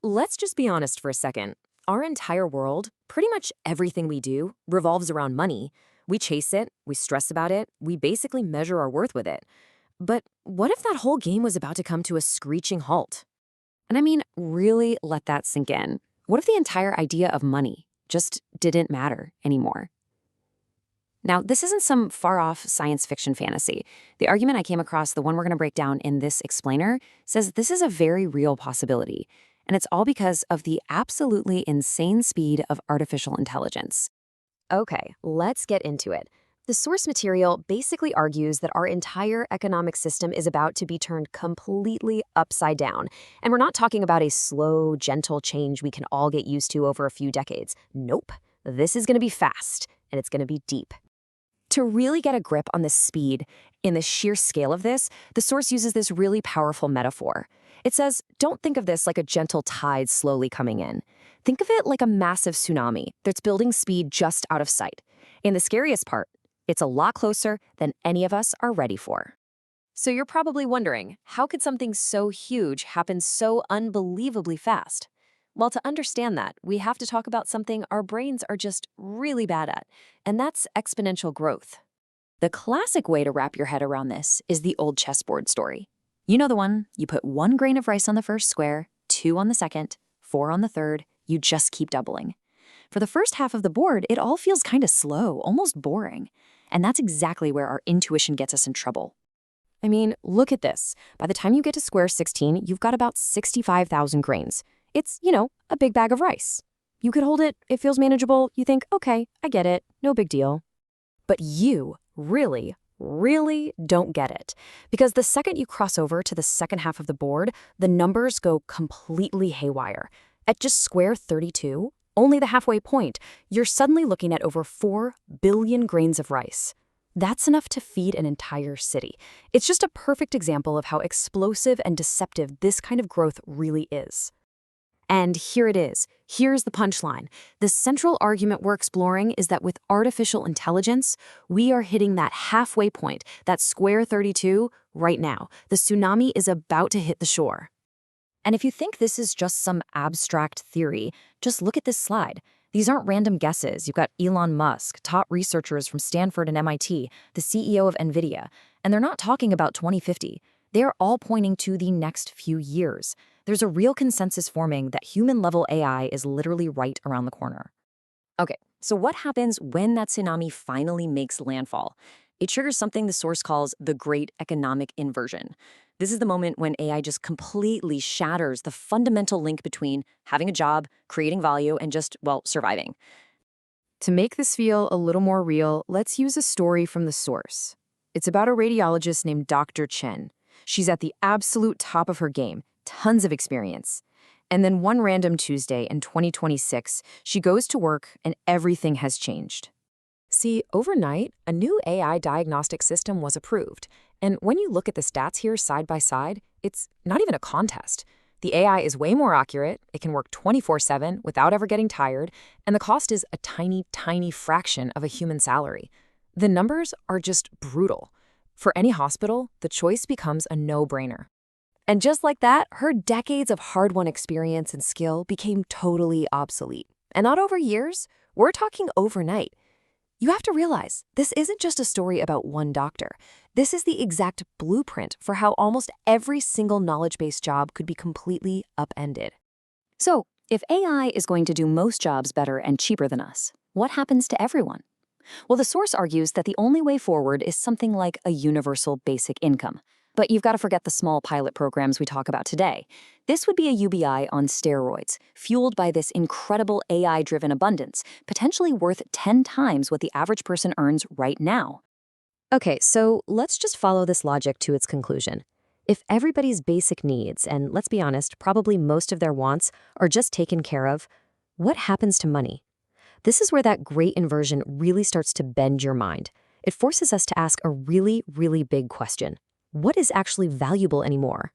Let's just be honest for a second. Our entire world, pretty much everything we do, revolves around money. We chase it, we stress about it, we basically measure our worth with it. But what if that whole game was about to come to a screeching halt? And I mean, really let that sink in. What if the entire idea of money just didn't matter anymore? Now, this isn't some far-off science fiction fantasy. The argument I came across, the one we're going to break down in this explainer, says this is a very real possibility. And it's all because of the absolutely insane speed of artificial intelligence. Okay, let's get into it. The source material basically argues that our entire economic system is about to be turned completely upside down. And we're not talking about a slow, gentle change we can all get used to over a few decades. Nope. This is going to be fast, and it's going to be deep. To really get a grip on the speed and the sheer scale of this, the source uses this really powerful metaphor. It says, don't think of this like a gentle tide slowly coming in. Think of it like a massive tsunami that's building speed just out of sight. And the scariest part, it's a lot closer than any of us are ready for. So you're probably wondering, how could something so huge happen so unbelievably fast? Well, to understand that, we have to talk about something our brains are just really bad at, and that's exponential growth. The classic way to wrap your head around this is the old chessboard story. You know the one, you put 1 grain of rice on the first square, 2 on the second, 4 on the third, you just keep doubling. For the first half of the board, it all feels kind of slow, almost boring. And that's exactly where our intuition gets us in trouble. I mean, look at this. By the time you get to square 16, you've got about 65,000 grains. It's, a big bag of rice. You could hold it, it feels manageable, you think, okay, I get it, no big deal. But you really don't get it. Because the second you cross over to the second half of the board, the numbers go completely haywire. At just square 32, only the halfway point, you're suddenly looking at over 4 billion grains of rice. That's enough to feed an entire city. It's just a perfect example of how explosive and deceptive this kind of growth really is. And here it is. Here's the punchline. The central argument we're exploring is that with artificial intelligence, we are hitting that halfway point, that square 32, right now. The tsunami is about to hit the shore. And if you think this is just some abstract theory, just look at this slide. These aren't random guesses. You've got Elon Musk, top researchers from Stanford and MIT, the CEO of NVIDIA, and they're not talking about 2050. They're all pointing to the next few years. There's a real consensus forming that human-level AI is literally right around the corner. Okay, so what happens when that tsunami finally makes landfall? It triggers something the source calls the great economic inversion. This is the moment when AI just completely shatters the fundamental link between having a job, creating value, and just, surviving. To make this feel a little more real, let's use a story from the source. It's about a radiologist named Dr. Chen. She's at the absolute top of her game, tons of experience. And then one random Tuesday in 2026, she goes to work and everything has changed. See, overnight, a new AI diagnostic system was approved. And when you look at the stats here side by side, it's not even a contest. The AI is way more accurate, it can work 24/7 without ever getting tired, and the cost is a tiny, tiny fraction of a human salary. The numbers are just brutal. For any hospital, the choice becomes a no-brainer. And just like that, her decades of hard-won experience and skill became totally obsolete. And not over years, we're talking overnight. You have to realize, this isn't just a story about one doctor. This is the exact blueprint for how almost every single knowledge-based job could be completely upended. So, if AI is going to do most jobs better and cheaper than us, what happens to everyone? Well, the source argues that the only way forward is something like a universal basic income. But you've got to forget the small pilot programs we talk about today. This would be a UBI on steroids, fueled by this incredible AI-driven abundance, potentially worth 10 times what the average person earns right now. Okay, so let's just follow this logic to its conclusion. If everybody's basic needs, and let's be honest, probably most of their wants, are just taken care of, what happens to money? This is where that great inversion really starts to bend your mind. It forces us to ask a really, really big question. What is actually valuable anymore?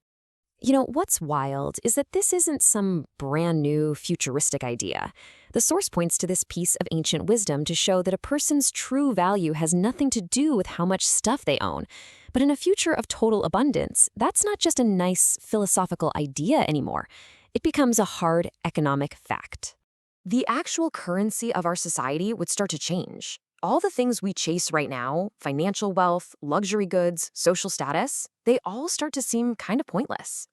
What's wild is that this isn't some brand new futuristic idea. The source points to this piece of ancient wisdom to show that a person's true value has nothing to do with how much stuff they own. But in a future of total abundance, that's not just a nice philosophical idea anymore. It becomes a hard economic fact. The actual currency of our society would start to change. All the things we chase right now, financial wealth, luxury goods, social status, they all start to seem kind of pointless.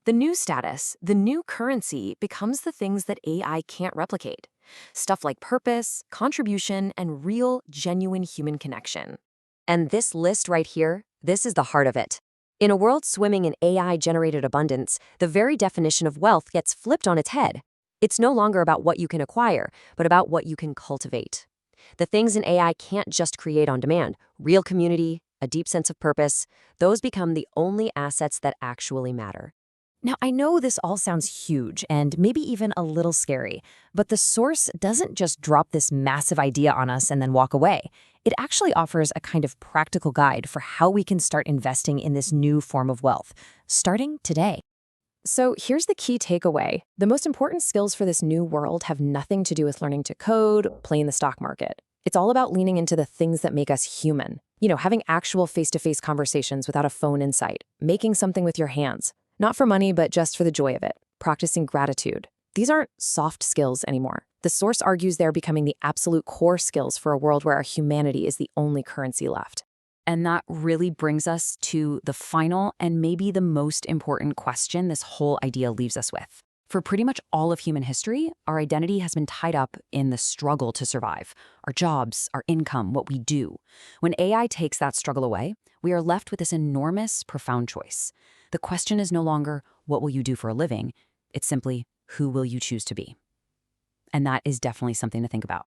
The new status, the new currency, becomes the things that AI can't replicate. Stuff like purpose, contribution, and real, genuine human connection. And this list right here, this is the heart of it. In a world swimming in AI-generated abundance, the very definition of wealth gets flipped on its head. It's no longer about what you can acquire, but about what you can cultivate. The things in AI can't just create on demand. Real community, a deep sense of purpose, those become the only assets that actually matter. Now, I know this all sounds huge and maybe even a little scary, but the source doesn't just drop this massive idea on us and then walk away. It actually offers a kind of practical guide for how we can start investing in this new form of wealth, starting today. So here's the key takeaway. The most important skills for this new world have nothing to do with learning to code, playing the stock market. It's all about leaning into the things that make us human. Having actual face-to-face conversations without a phone in sight, making something with your hands. Not for money, but just for the joy of it. Practicing gratitude. These aren't soft skills anymore. The source argues they're becoming the absolute core skills for a world where our humanity is the only currency left. And that really brings us to the final and maybe the most important question this whole idea leaves us with. For pretty much all of human history, our identity has been tied up in the struggle to survive. Our jobs, our income, what we do. When AI takes that struggle away, we are left with this enormous, profound choice. The question is no longer, what will you do for a living? It's simply, who will you choose to be? And that is definitely something to think about.